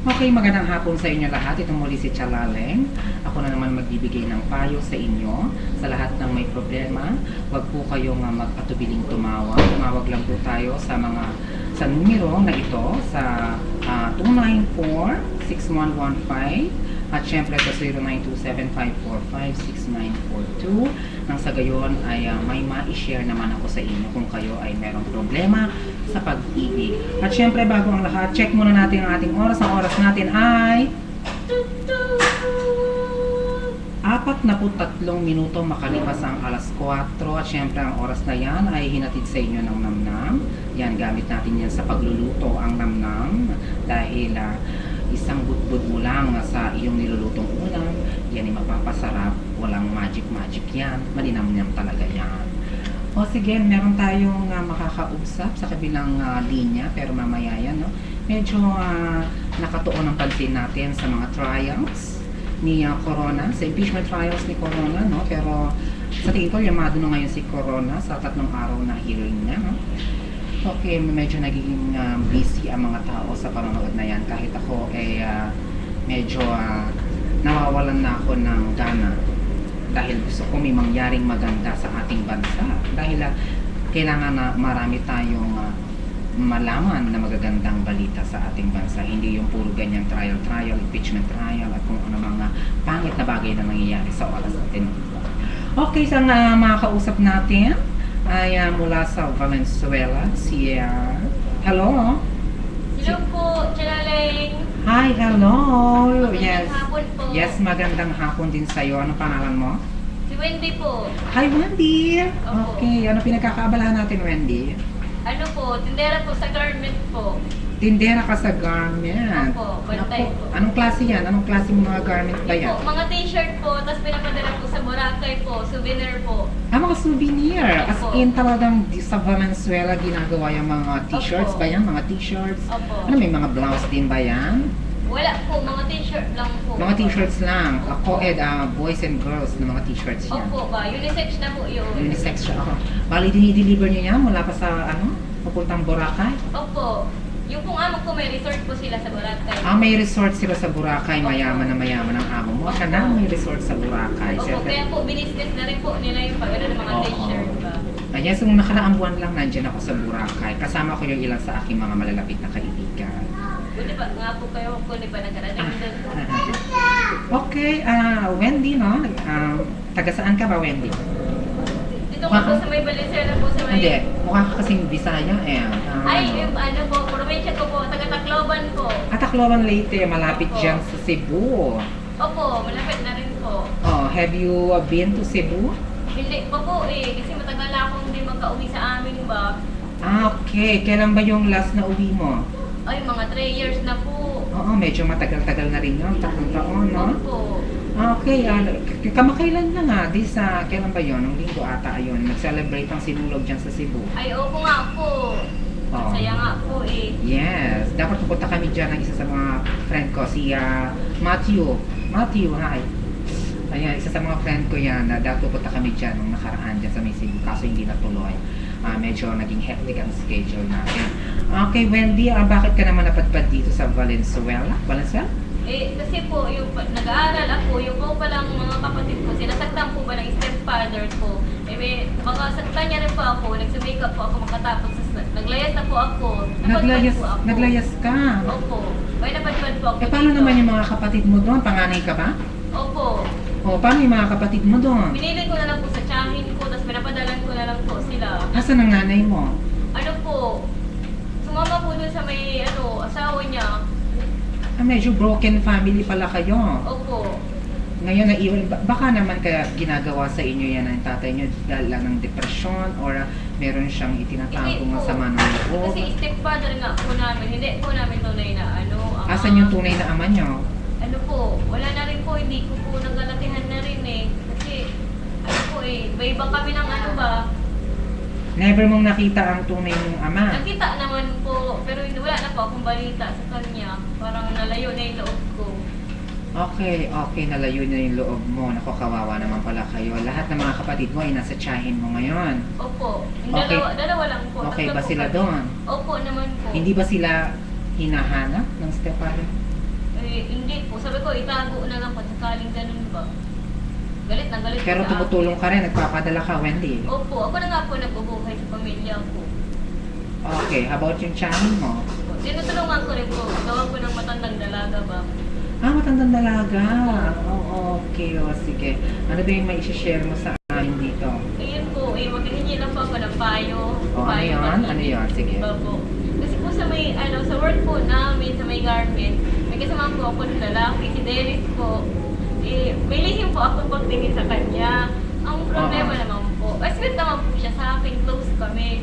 Okay, magandang hapon sa inyo lahat. Ito muli si Chalaleng. Ako na naman magbibigay ng payo sa inyo sa lahat ng may problema. Huwag po kayong mag-atubiling tumawag. Tumawag lang po tayo sa numero na ito sa 294-6115 at syempre sa 0927-545-6942. Nang sa gayon ay may ma-share naman ako sa inyo kung kayo ay merong problema sa pag-ibig. At syempre bago ang lahat, check muna natin ang ating oras. Ang oras natin ay 43 minuto makalipas ang alas 4. At syempre ang oras na yan ay hinatid sa inyo ng namnam. Yan, gamit natin yan sa pagluluto ang namnam dahil isang budbud mo lang sa iyong nilulutong ulam, yan ay mapapasarap, walang magic yan, malinamnam talaga yan. O sige, meron tayong makakausap sa kabilang linya, pero mamaya yan, no? Medyo nakatuon ang pansin natin sa mga trials ni Corona, sa impeachment trials ni Corona, no? Pero sa tingin ko, yamado na ngayon si Corona sa 3 araw na hearing niya, no? Okay, medyo nagiging busy ang mga tao sa panonood na yan. Kahit ako medyo nawawalan na ako ng gana dahil gusto ko may mangyaring maganda sa ating bansa. Dahil kailangan na marami tayong malaman na magagandang balita sa ating bansa. Hindi yung puro ganyang trial, impeachment trial at kung ano mga pangit na bagay na nangyayari sa oras natin. Okay, sa mga kausap natin ay mula sa Valenzuela, si hello. Hello po, Chalaleng. Hi, hello. Magandang hapon po. Yes, magandang hapon din sa'yo. Ano pangalan mo? Si Wendy po. Hi, Wendy. Opo. Okay, ano pinagkakaabalahan natin, Wendy? Ano po, tindera po sa garment po. Tindera ka sa garment. Opo, bantay Naku, po. anong klase yan? Anong klase mga garment ba yan? Po, mga t-shirt po, tapos pinapadala po sa Boracay po, souvenir po. Mga souvenir. As Opo. in talagang sa Valenzuela ginagawa yung mga t-shirts Opo. ba yan? Mga t-shirts? Opo. Ano, may mga blouse din ba yan? Wala po, mga t-shirt lang po. Mga t-shirts lang. Opo. Co-ed, boys and girls na mga t-shirts yan. Opo ba, unisex na po yun. Unisex siya ako. Bali, dinideliver niyo yan mula pa sa, papuntang Boracay? Opo. Yung pong amo ko may resort po sila sa Boracay. May resort sila sa Boracay. Opo. Mayaman na mayaman ang amo mo. Siya na may resort sa Boracay. Opo, kaya po binisnes na rin po nila yung pag ng mga Oo. t-shirt ba. Ayan, so nung nakaraang buwan lang nandyan ako sa Boracay. Kasama ko yung ilan sa aking mga malalapit na kaibigan. Kundi ba nga po kayo, kundi ba nagkarating doon po? Okay, Wendy, no? Taga saan ka ba, Wendy? Dito ko po sa may Valenzuela po sa may... Hindi, mukha ka kasing Bisaya eh. Ay, yung ano po, probinsya ko po, taga-Tacloban po. Tacloban Leyte, malapit Opo. dyan sa Cebu. Opo, malapit na rin po. Oh, have you been to Cebu? Hindi pa po kasi matagal na akong hindi magka-uwi sa amin ba. Okay. Kailan ba yung last na uwi mo? Ay, mga 3 years na po. Oo, medyo matagal-tagal na rin yun. 3 taon, no? Opo. Okay, kamakailan na nga. Kailan ba yun? Nung linggo ata yun. Nag-celebrate ang sinulog dyan sa Cebu. Ay, opo nga po. Oo. Saya nga po Yes. Dapat pupunta kami dyan ng isa sa mga friend ko, si Matthew. Matthew, hi. Ayan, isa sa mga friend ko yan, dapat pupunta kami dyan nung nakaraan dyan sa may Cebu, kaso hindi natuloy. Medyo naging hectic ang schedule natin. Okay, Wendy, bakit ka naman napadpad dito sa Valenzuela? Valenzuela? Kasi po, yung nag-aaral ako, yung po palang mga kapatid ko, sinasaktan po ba ng stepfather ko. Mga saktan niya rin po ako, nagsumikap po ako makatapos. Naglayas na po ako. Napadpad po ako. Naglayas ka? Opo. May napadpad po ako Paano dito. naman yung mga kapatid mo doon? Panganay ka ba? Opo. Paano yung mga kapatid mo doon? Binili ko na lang po sa tiyahin ko, tapos pinapadalan ko na lang po sila. Nasaan ang nanay mo? Ano po, sumama po dun sa may asawa niya. Medyo broken family pala kayo. Opo. Ngayon, baka naman kaya ginagawa sa inyo yan ng tatay nyo dahil lang ng depression or meron siyang itinatangong Hindi po. masama ng loob. Kasi stepfather nga po namin, hindi po namin tunay na Asan yung tunay na ama nyo? Ano po, wala na rin po, hindi ko po nagalatihan na rin Kasi, iba kami ng ba. Never mong nakita ang tunay mong ama. Nakita naman po, pero wala na po akong balita sa kanya. Parang nalayo na yung loob ko. Okay, nalayo na yung loob mo. Naku, kawawa naman pala kayo. Lahat ng mga kapatid mo ay nasa tiyahin mo ngayon. Opo, yung Okay. dalawa lang po. Okay Tatlo ba po sila kami. doon? Opo naman po. Hindi ba sila hinahanap ng stepfather? Eh, hindi po. Sabi ko, itago na lang po. Sakaling ganun ba? Galit na galit Pero po sa tumutulong akin. ka rin, nagpapadala ka, Wendy. Opo, ako na nga po nagbubuhay sa pamilya ko. Okay, how about yung channel mo? Tinutulungan ko rin po. Gawa ko ng matandang dalaga ba? Ah, matandang dalaga. Oh, okay, sige. Ano ba yung may share mo sa amin dito? Ayun po, maghihingi lang po ako ng payo. Oh, ano Payo yun? ba? Ano yun? Sige. Iba po. Kasi po sa may, sa work po namin, sa may garment, may kasama po ako ng lalaki, si Dennis po. May lihim po ako pagtingin sa kanya. Ang problema naman po, sweet naman po siya sa akin, close kami.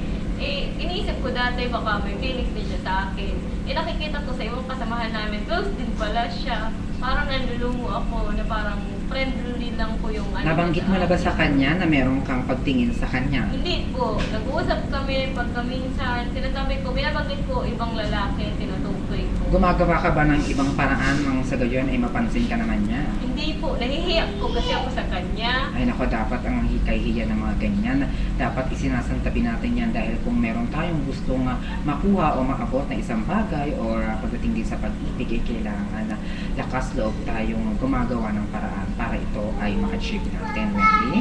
Iniisip ko dati baka may feelings din siya sa akin. Nakikita ko sa ibang kasamahan namin, close din pala siya. Parang nalulungo ako na parang friendly lang po yung Nabanggit mo na ba sa kanya na meron kang pagtingin sa kanya? Hindi po. Nag-uusap kami pagka minsan. Sinasabi ko, binabanggit ko ibang lalaki, tinutukoy ko. Gumagawa ka ba ng ibang paraan ng sa gayon ay mapansin ka naman niya? Hindi po. Nahihiyak ko kasi ako sa kanya. Ay nako, dapat ang hikay-hiya ng mga ganyan. Dapat isinasantabi natin yan dahil kung meron tayong gustong makuha o maabot na isang bagay or pagdating din sa pag-ibig ay kailangan na lakas loob tayong gumagawa ng paraan para ito ay maka-achieve natin, Wendy.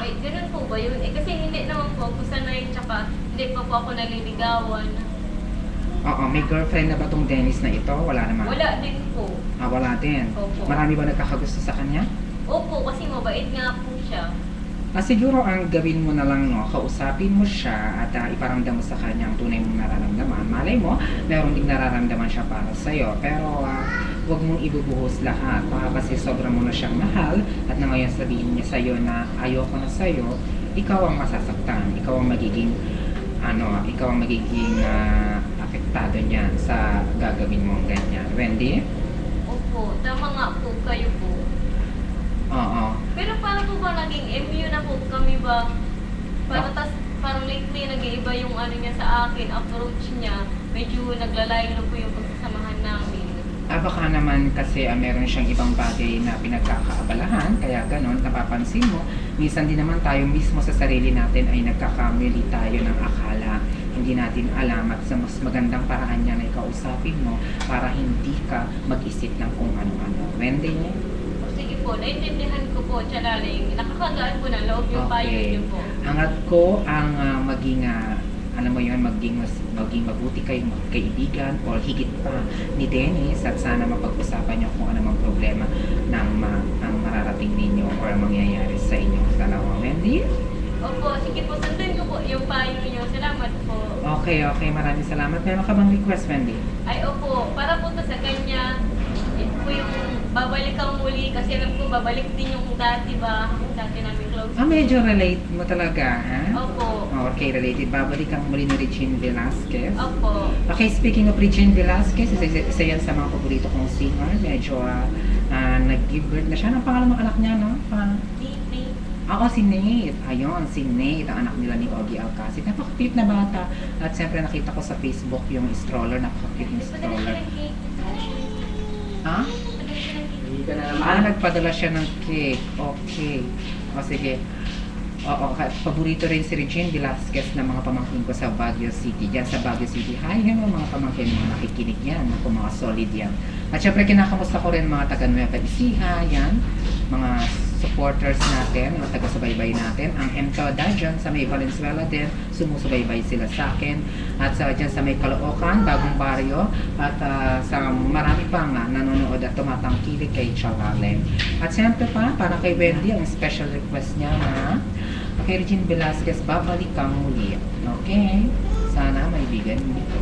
Ay, ganun po ba yun? Kasi hindi naman po ako sanay, tsaka hindi pa po ako naliligawan. Oo, may girlfriend na ba tong Dennis na ito? Wala naman. Wala din po. Ah, wala din. Opo. Marami ba nagkakagusto sa kanya? Opo, kasi mabait nga po siya. Siguro ang gawin mo na lang, no, kausapin mo siya at iparamdam mo sa kanya ang tunay mong nararamdaman. Malay mo, meron din nararamdaman siya para sa'yo. Pero huwag mong ibubuhos lahat. Kasi sobrang mo na siyang mahal at na ngayon sabihin niya sa'yo na ayoko na sa'yo, ikaw ang masasaktan. Ikaw ang magiging, apektado niyan sa gagawin mong ganyan. Wendy? Opo, tama nga po kayo po. Oo. Pero paano po ba naging MU na po kami ba? Parang lately nag-iiba yung niya sa akin, approach niya. Medyo naglalayo na po yung pagsasamahan namin. Baka naman kasi meron siyang ibang bagay na pinagkakaabalahan, kaya ganon, napapansin mo. Minsan din naman tayo mismo sa sarili natin ay nagkakamali tayo ng akala. Hindi natin alam at sa mas magandang paraan niya na ikausapin mo para hindi ka mag-isip ng kung ano-ano. Wendy? Sige po, naintindihan ko po, Chalaling. Nakakagaan po na loob yung payo niyo po. Hangat ko ang maging maging mabuti kayong magkaibigan o higit pa ni Dennis at sana mapag-usapan niyo kung ano mang problema ang mararating ninyo o ang mangyayari sa inyong dalawa. Wendy? Opo, sige po, sundin ko po yung payo niyo. Salamat po. Okay, maraming salamat. Meron ka bang request, Wendy? Ay, opo, para po to sa kanya, ito po yung babalik kang muli kasi alam ko babalik din yung dati ba, yung dati namin close. Medyo relate mo talaga, ha? Opo. Okay, related. Babalik ang muli ni Regine Velasquez. Opo. Okay, speaking of Regine Velasquez, isa yan sa mga paborito kong singer. Medyo nag-give birth na siya. Ang pangalan ng anak niya, no? Titi. Si Nate. Ayun, si Nate, ang anak nila ni Ogie Alcacid. Napaka-cute na bata. At siyempre nakita ko sa Facebook yung stroller. Napaka-cute yung Padala siya stroller. ng cake. Ha? Padala siya ng cake. Nagpadala siya ng cake. Okay. Sige. Oo, paborito rin si Regine Velasquez ng mga pamangkin ko sa Baguio City. Diyan sa Baguio City. Hi, hello mga pamangkin, mga nakikinig yan. Ako, mga solid yan. At syempre, kinakamusta ko rin mga taga Nueva Ecija, yan. Mga supporters natin, mga taga-subaybay natin. Ang MTODA dyan sa may Valenzuela din, sumusubaybay sila sa akin. At dyan sa may Caloocan, Bagong Barrio. At sa marami pang nanonood at tumatangkilik kay Chalalem. At syempre pa, para kay Wendy, ang special request niya na kay Regine Velasquez, babalik kang muli. Okay? Sana may bigan dito.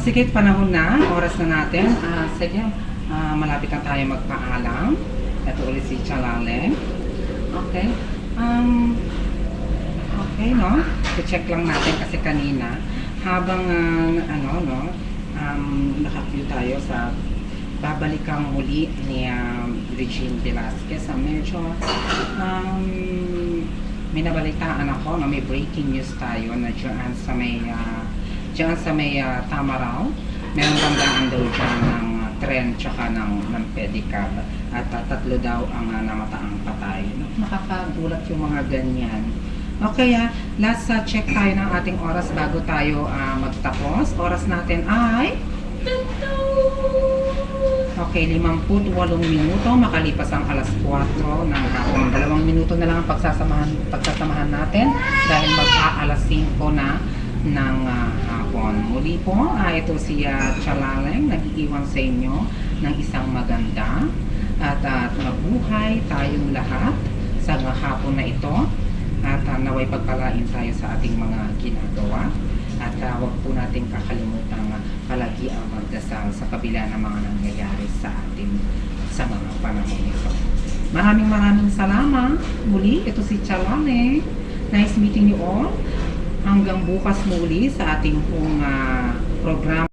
sige, panahon na. Oras na natin. Sige, malapit na tayo magpaalam. Ito ulit si Chalale. Okay. Okay, no? I-check lang natin kasi kanina habang naka-view tayo sa babalikang muli ni Regine Velasquez. Medyo may nabalitaan ako na may breaking news tayo na dyan sa may Tamaraw. Merong tandaan daw dyan ng tren tsaka ng pedicab at tatlo daw ang namataang patay. Nakakagulat yung mga ganyan. Okay, last check tayo ng ating oras bago tayo magtapos. Oras natin ay okay, 58 minuto, makalipas ang alas 4 ng hapon. 2 minuto na lang ang pagsasamahan natin dahil mag-aalas 5 na ng hapon. Muli po, ito si Chalaleng, nag-iiwan sa inyo ng isang maganda at mabuhay tayong lahat sa hapon na ito at naway pagpalain tayo sa ating mga ginagawa. At huwag po natin kakalimutan palagi ang magdasal sa kabila ng mga nangyayari sa atin sa mga panahon ito. Maraming salamat. Muli, ito si Chalane. Nice meeting you all. Hanggang bukas muli sa ating pong program.